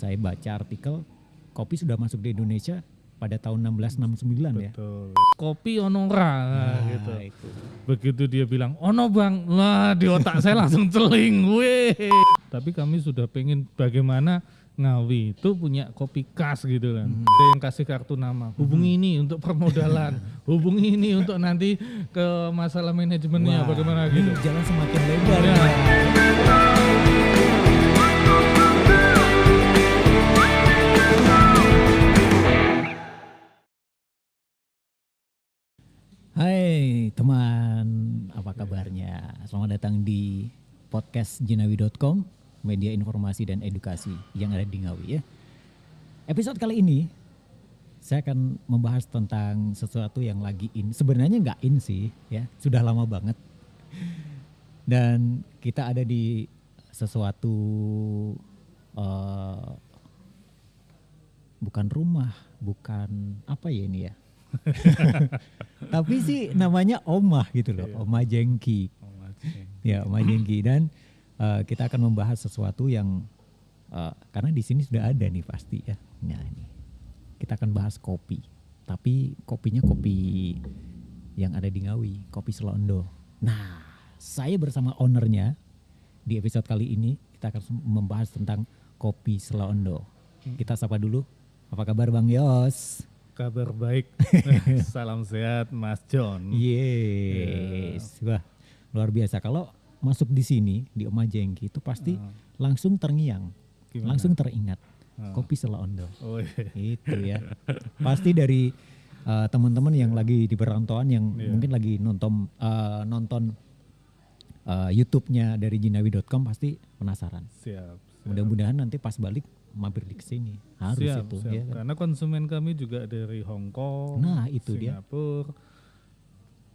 saya baca artikel kopi sudah masuk di Indonesia pada tahun 1669 ya. Betul. Kopi ono ora gitu. Itu. Begitu dia bilang ono bang, wah di otak saya langsung celing. Weh. Tapi kami sudah pengen bagaimana Ngawi itu punya kopi khas gitu kan. Ada yang kasih kartu nama. Hubungi ini untuk permodalan. Hubungi ini untuk nanti ke masalah manajemennya Wah, bagaimana gitu. Jalan semakin lebar Ya. ya. Hai teman, apa kabarnya? Selamat datang di podcast jinawi.com, media informasi dan edukasi yang ada di Ngawi ya. Episode kali ini saya akan membahas tentang sesuatu yang lagi in. Sebenarnya nggak in sih ya, sudah lama banget. Dan kita ada di sesuatu bukan rumah, bukan apa ya ini ya. Tapi sih namanya Omah gitu loh, Omah Jengki. Ya, Omah Jengki. Dan kita akan membahas sesuatu yang karena di sini sudah ada nih pasti ya. Nah ini kita akan bahas kopi. Tapi kopinya kopi yang ada di Ngawi, kopi Selondo. Nah, saya bersama ownernya di episode kali ini kita akan membahas tentang kopi Selondo. Kita sapa dulu. Apa kabar Bang Yos? Kabar baik. Salam sehat Mas John. Yes. Wah, luar biasa. Kalau masuk di sini di Omah Jengki itu pasti langsung terngiang. Gimana? Langsung teringat kopi Selondo. Oh, iya. Itu ya. Pasti dari teman-teman yang lagi di perantauan yang mungkin lagi nonton YouTube-nya dari jinawi.com pasti penasaran. Siap. Mudah-mudahan nanti pas balik mampir di sini. Harus Siap. itu ya. Karena konsumen kami juga dari Hong Kong, Nah, itu dia. Singapura.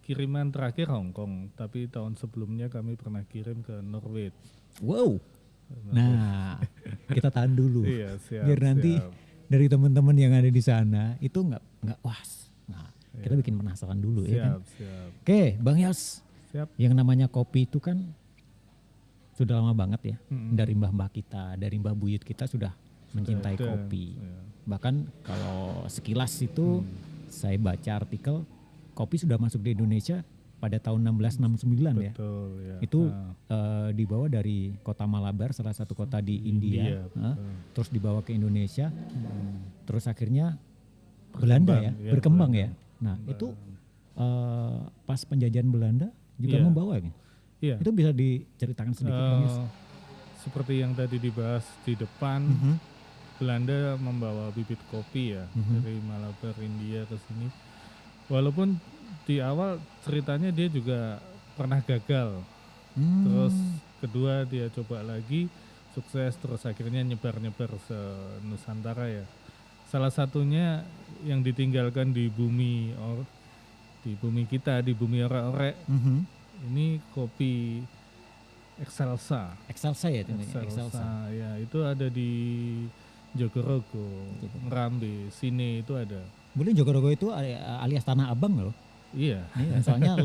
Kiriman terakhir Hong Kong, tapi tahun sebelumnya kami pernah kirim ke Norway. Wow. Nah, kita tahan dulu. Iya, siap. Biar nanti siap. dari teman-teman yang ada di sana itu nggak was. Nah, kita bikin penasaran dulu ya kan. Siap. Oke, Bang Yos. Siap. Yang namanya kopi itu kan sudah lama banget ya. Dari mbah-mbah kita, dari mbah buyut kita sudah mencintai ada, kopi. ya. Bahkan kalau sekilas itu saya baca artikel kopi sudah masuk di Indonesia pada tahun 1669 ya. Betul ya. Itu dibawa dari kota Malabar, salah satu kota di India, terus dibawa ke Indonesia, terus akhirnya Belanda ya, berkembang ya. Nah itu pas penjajahan Belanda juga membawa ya. Iya. Itu bisa diceritakan sedikit Bang Yos? Seperti yang tadi dibahas di depan, Belanda membawa bibit kopi ya dari Malabar India ke sini. Walaupun di awal ceritanya dia juga pernah gagal. Terus kedua dia coba lagi, sukses, terus akhirnya nyebar-nyebar se Nusantara ya. Salah satunya yang ditinggalkan di bumi kita, di bumi orek-orek. Ini kopi Excelsa. Excelsa ya itu. Excelsa ya, itu ada di Jogorogo, Ngerambe, Sine itu ada. Boleh Jogorogo itu alias Tanah Abang loh. Iya. Iya, soalnya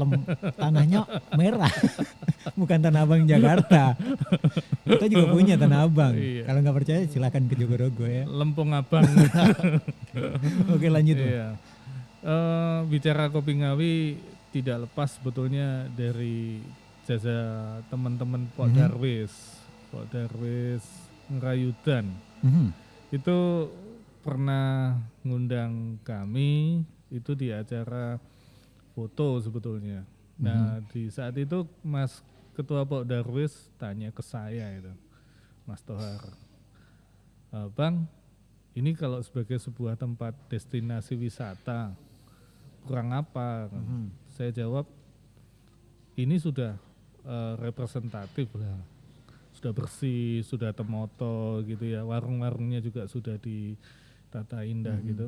tanahnya merah, bukan Tanah Abang Jakarta. Kita juga punya Tanah Abang. Iya. Kalau nggak percaya silakan ke Jogorogo ya. Lempung Abang. Oke lanjut. Iya. Bicara kopi Ngawi tidak lepas sebetulnya dari jasa teman-teman Pok Darwis Ngerayudan. Itu pernah ngundang kami itu di acara foto sebetulnya. Nah di saat itu Mas Ketua Pok Darwis tanya ke saya itu, Mas Tohar, Bang, ini kalau sebagai sebuah tempat destinasi wisata kurang apa? Saya jawab, ini sudah representatif lah, sudah bersih, sudah temoto gitu ya, warung-warungnya juga sudah ditata indah gitu.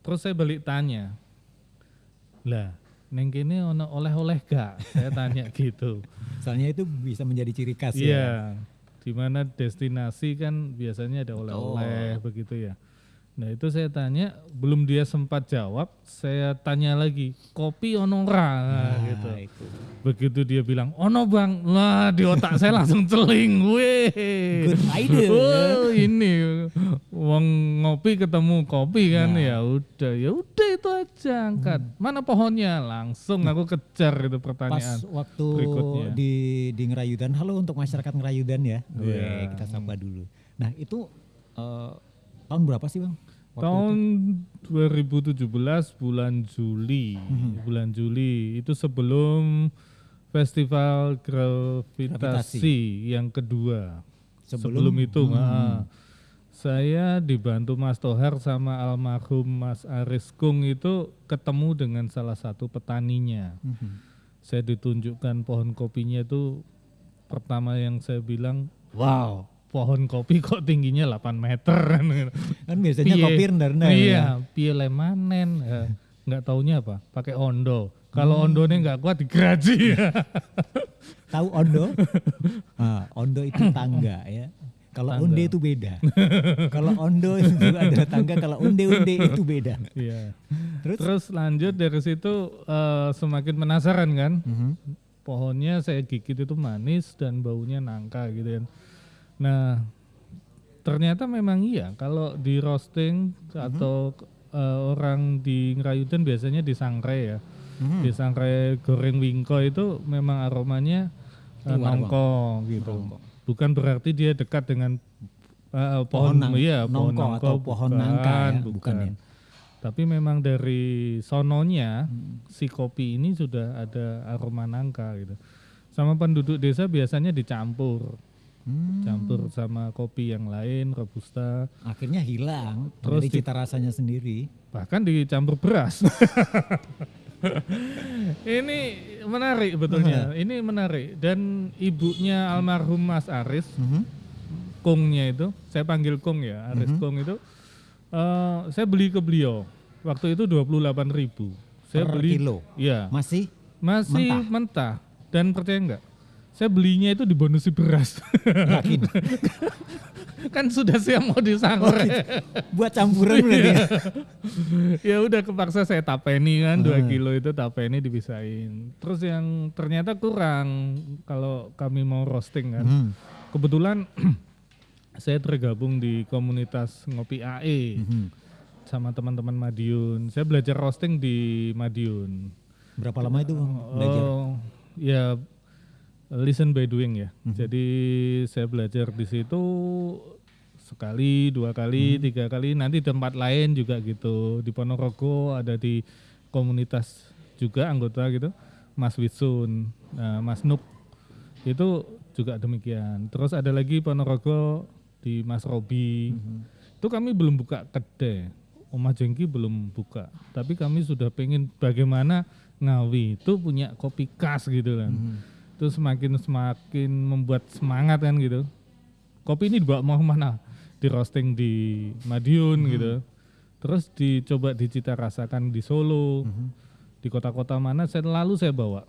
Terus saya balik tanya, lah neng kene ono oleh-oleh gak? Saya tanya gitu. Soalnya itu bisa menjadi ciri khas Iya, di mana destinasi kan biasanya ada oleh-oleh begitu ya. Nah itu saya tanya, belum dia sempat jawab, saya tanya lagi, kopi ono ora? Nah, gitu. Itu. Begitu dia bilang, ono bang, wah di otak saya langsung celing, weh. Good idea. Oh ini, wong ngopi ketemu kopi kan, ya udah itu aja angkat. Mana pohonnya? Langsung aku kejar itu pertanyaan. Pas waktu berikutnya. di Ngerayudan, halo untuk masyarakat Ngerayudan ya. Iya. Kita sapa dulu. Nah itu tahun berapa sih bang? Tahun 2017 bulan Juli. Bulan Juli itu sebelum Festival Gravitasi yang kedua. Sebelum itu saya dibantu Mas Tohar sama almarhum Mas Aris Kung itu ketemu dengan salah satu petaninya. Saya ditunjukkan pohon kopinya itu, pertama yang saya bilang, wow, pohon kopi kok tingginya 8 meter kan biasanya kopi rendah-rendah. Iya, piye le manen. Nggak taunya apa? Pakai ondo. Kalau ondone nggak kuat digeraji. Tahu ondo? Ondo itu tangga ya. Kalau onde itu beda. Kalau ondo itu adalah tangga, kalau onde-onde itu beda. Iya. Terus lanjut dari situ semakin penasaran kan. Pohonnya saya gigit itu manis dan baunya nangka gitu kan. Nah ternyata memang iya, kalau di roasting atau orang di Ngerayudan biasanya di sangrai ya. Di sangrai goreng wingko itu memang aromanya nongko gitu. Bukan berarti dia dekat dengan pohon nongko atau pohon nangka ya, bukan ya. Tapi memang dari sononya si kopi ini sudah ada aroma nangka gitu. Sama penduduk desa biasanya dicampur. Campur sama kopi yang lain, robusta. Akhirnya hilang Terus dari cita rasanya sendiri. Bahkan dicampur beras. Ini menarik betulnya. Ini menarik. Dan ibunya almarhum Mas Aris, Kungnya itu, saya panggil Kung ya, Aris Kung itu, saya beli ke beliau. Waktu itu 28.000. Saya per beli kilo. Iya. Masih mentah. Dan percaya enggak? Saya belinya itu dibonusi beras. Yakin? Kan sudah siap mau disangrai. Buat campuran berarti ya? Ya udah kepaksa saya tapeni kan 2 kilo itu tapeni dipisahin. Terus yang ternyata kurang kalau kami mau roasting kan. Kebetulan saya tergabung di komunitas Ngopi AE sama teman-teman Madiun. Saya belajar roasting di Madiun. Berapa lama itu belajar? Ya listen by doing ya. Jadi saya belajar di situ sekali, 2 kali, 3 kali. Nanti tempat lain juga gitu. Di Ponorogo ada di komunitas juga anggota gitu. Mas Witsun, Mas Nuk. Itu juga demikian. Terus ada lagi Ponorogo di Mas Robi. Itu kami belum buka kedai. Omah Jengki belum buka. Tapi kami sudah pengen bagaimana Ngawi itu punya kopi khas gitu kan. Itu semakin membuat semangat kan gitu. Kopi ini dibawa mau kemana? Di roasting di Madiun gitu. Terus dicoba dicita rasakan di Solo. Di kota-kota mana selalu saya bawa.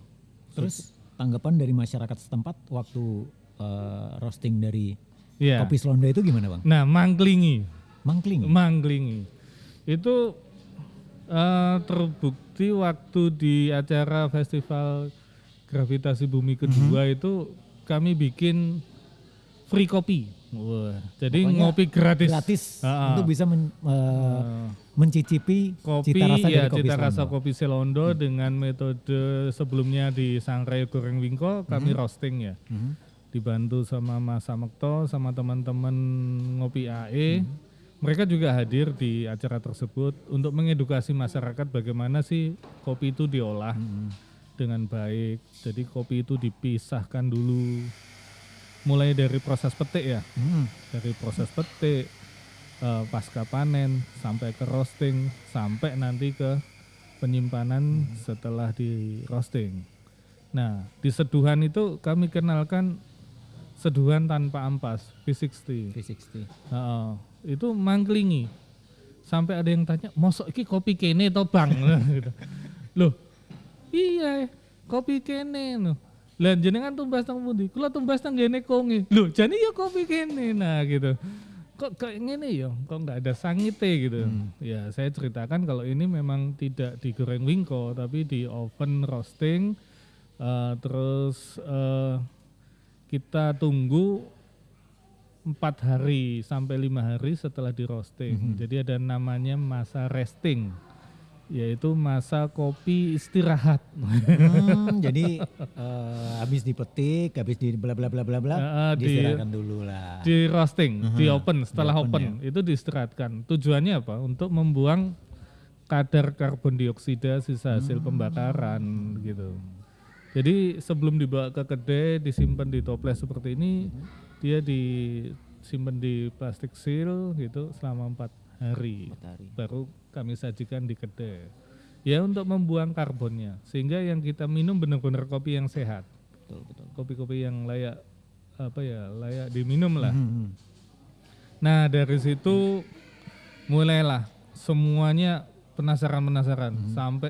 Terus tanggapan dari masyarakat setempat waktu roasting dari kopi Selondo itu gimana bang? Nah Mangklingi. Itu terbukti waktu di acara festival Gravitasi Bumi kedua itu kami bikin free kopi. Wah, jadi pokoknya ngopi gratis. Untuk bisa mencicipi kopi, cita rasa dari kopi cita Selondo. rasa kopi Selondo dengan metode sebelumnya di sangrai goreng wingko kami roasting ya. Dibantu sama Mas Samekto sama teman-teman Ngopi AE. Mereka juga hadir di acara tersebut untuk mengedukasi masyarakat bagaimana sih kopi itu diolah dengan baik. Jadi kopi itu dipisahkan dulu. Mulai dari proses petik ya. Dari proses petik, pasca panen, sampai ke roasting, sampai nanti ke penyimpanan setelah di roasting. Nah, di seduhan itu kami kenalkan seduhan tanpa ampas, V60. Itu Mangklingi. Sampai ada yang tanya, mosok iki kopi kene to bang? Loh, iya kopi kene loh. Lah jenengan tumbas nang pundi? Kula tumbas nang ngene konge. Loh, jane ya kopi kene. Nah gitu. kok kayak gini ya, kok nggak ada sangite gitu. Ya saya ceritakan kalau ini memang tidak digoreng wingko tapi di oven roasting. Terus kita tunggu 4 hari sampai 5 hari setelah di roasting. Jadi ada namanya masa resting, yaitu masa kopi istirahat. Jadi habis dipetik, habis di bla bla bla bla bla, diistirahatkan dulu lah. Di roasting, di open, setelah Di open, open itu diistirahatkan. Tujuannya apa? Untuk membuang kadar karbon dioksida sisa hasil pembakaran gitu. Jadi sebelum dibawa ke kedai, disimpan di toples seperti ini, dia disimpan di plastik seal gitu selama 4 hari. Baru kami sajikan di kedai. Ya untuk membuang karbonnya, sehingga yang kita minum benar-benar kopi yang sehat. Betul. Kopi-kopi yang layak layak diminum lah. Nah dari situ mulailah semuanya penasaran sampai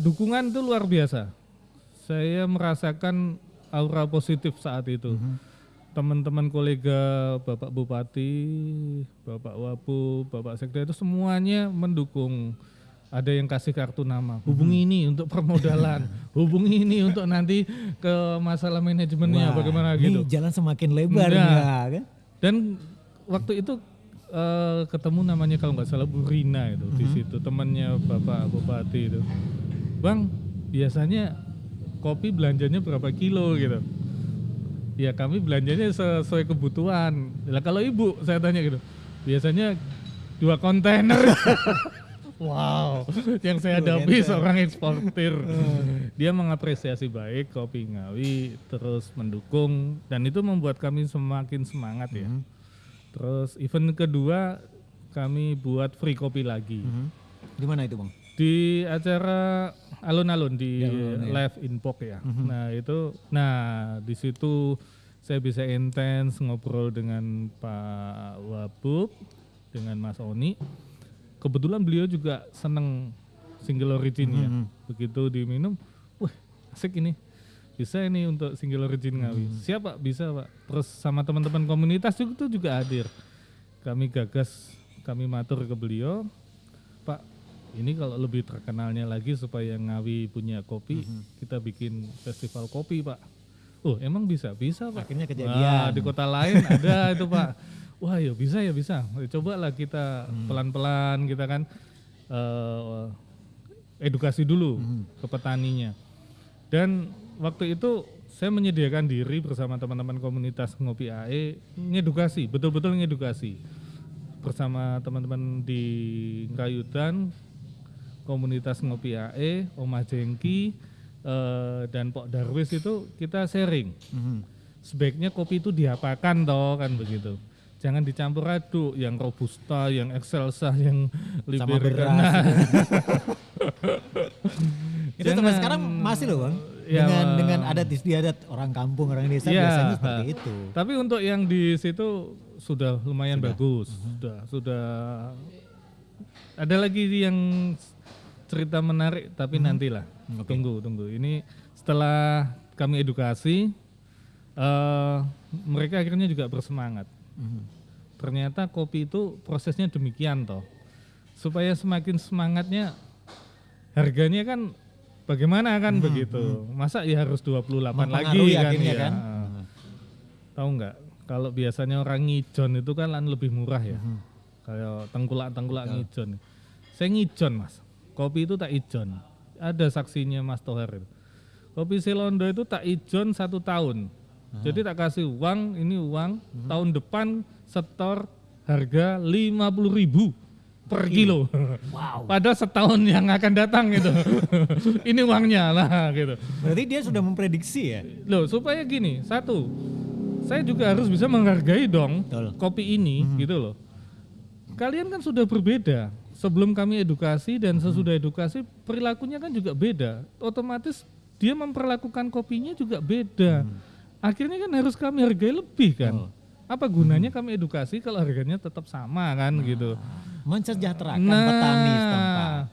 dukungan itu luar biasa. Saya merasakan aura positif saat itu. Teman-teman kolega, Bapak Bupati, Bapak Wapu, Bapak Sekda itu semuanya mendukung. Ada yang kasih kartu nama, hubungi ini untuk permodalan, hubungi ini untuk nanti ke masalah manajemennya. Wah, bagaimana gitu. Ini jalan semakin lebar kan? Dan waktu itu ketemu namanya kalau nggak salah Bu Rina itu di situ, temannya Bapak Bupati itu. Bang, biasanya kopi belanjanya berapa kilo gitu? Ya kami belanjanya sesuai kebutuhan. Lah kalau ibu saya tanya gitu, biasanya 2 kontainer. Wow, yang saya hadapi seorang eksportir. Dia mengapresiasi baik kopi Ngawi, terus mendukung, dan itu membuat kami semakin semangat ya. Terus event kedua kami buat free kopi lagi. Di mana itu Bang? Di acara alun-alun di Live in Pok ya. Nah itu, di situ saya bisa intens ngobrol dengan Pak Wabub, dengan Mas Oni. Kebetulan beliau juga seneng single origin ya. Begitu diminum, wah asik ini. Bisa ini untuk single origin Ngawi. Siap Pak, bisa Pak. Terus sama teman-teman komunitas itu juga hadir. Kami gagas, kami matur ke beliau, Pak, ini kalau lebih terkenalnya lagi supaya Ngawi punya kopi, kita bikin festival kopi Pak. Oh emang bisa Pak. Akhirnya kejadian. Di kota lain ada itu Pak. Wah ya bisa. Cobalah kita pelan-pelan kita kan edukasi dulu ke petaninya. Dan waktu itu saya menyediakan diri bersama teman-teman komunitas Ngopi AE ngedukasi, betul-betul ngedukasi. Bersama teman-teman di Kayudan, komunitas Ngopi AE, Omah Jengki, dan Pok Darwis itu kita sharing. Sebaiknya kopi itu diapakan toh kan begitu. Jangan dicampur aduk, yang robusta, yang excelsa, yang liberica. Itu sampai sekarang masih loh Bang. Ya, dengan adat istiadat orang kampung, orang desa biasanya seperti itu. Tapi untuk yang di situ sudah lumayan bagus. Sudah. Ada lagi yang cerita menarik tapi nantilah. Tunggu. Ini setelah kami edukasi, mereka akhirnya juga bersemangat. Ternyata kopi itu prosesnya demikian toh. Supaya semakin semangatnya, harganya kan bagaimana kan begitu. Masa ya harus 28 lagi kan ya. Tahu nggak? Kalau biasanya orang ngijon itu kan lebih murah ya. Kayak tengkulak ngijon. Saya ngijon Mas. Kopi itu tak ijon. Ada saksinya Mas Toher itu. Kopi Selondo itu tak ijon 1 tahun. Jadi tak kasih uang, ini uang, tahun depan setor harga 50.000 per kilo. Wow. Pada setahun yang akan datang gitu. Ini uangnya lah gitu. Berarti dia sudah memprediksi ya? Loh supaya gini, satu, saya juga harus bisa menghargai dong kopi ini gitu loh. Kalian kan sudah berbeda. Sebelum kami edukasi dan sesudah edukasi perilakunya kan juga beda. Otomatis dia memperlakukan kopinya juga beda. Akhirnya kan harus kami hargai lebih kan. Apa gunanya kami edukasi kalau harganya tetap sama kan gitu. Mensejahterakan petani setempat.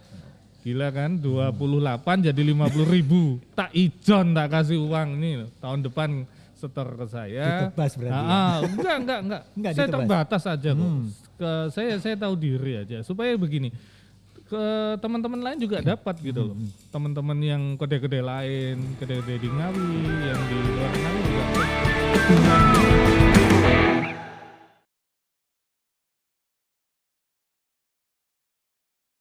Gila kan 28 jadi 50.000. Tak ijon tak kasih uang nih tahun depan setor ke saya. Ditebas berarti ya? Enggak. Enggak Saya ditebas. terbatas aja kok. Saya tahu diri aja supaya begini. Ke teman-teman lain juga dapat gitu loh. Teman-teman yang kode-kode lain, kode-kode di Ngawi, yang di luar Ngawi juga.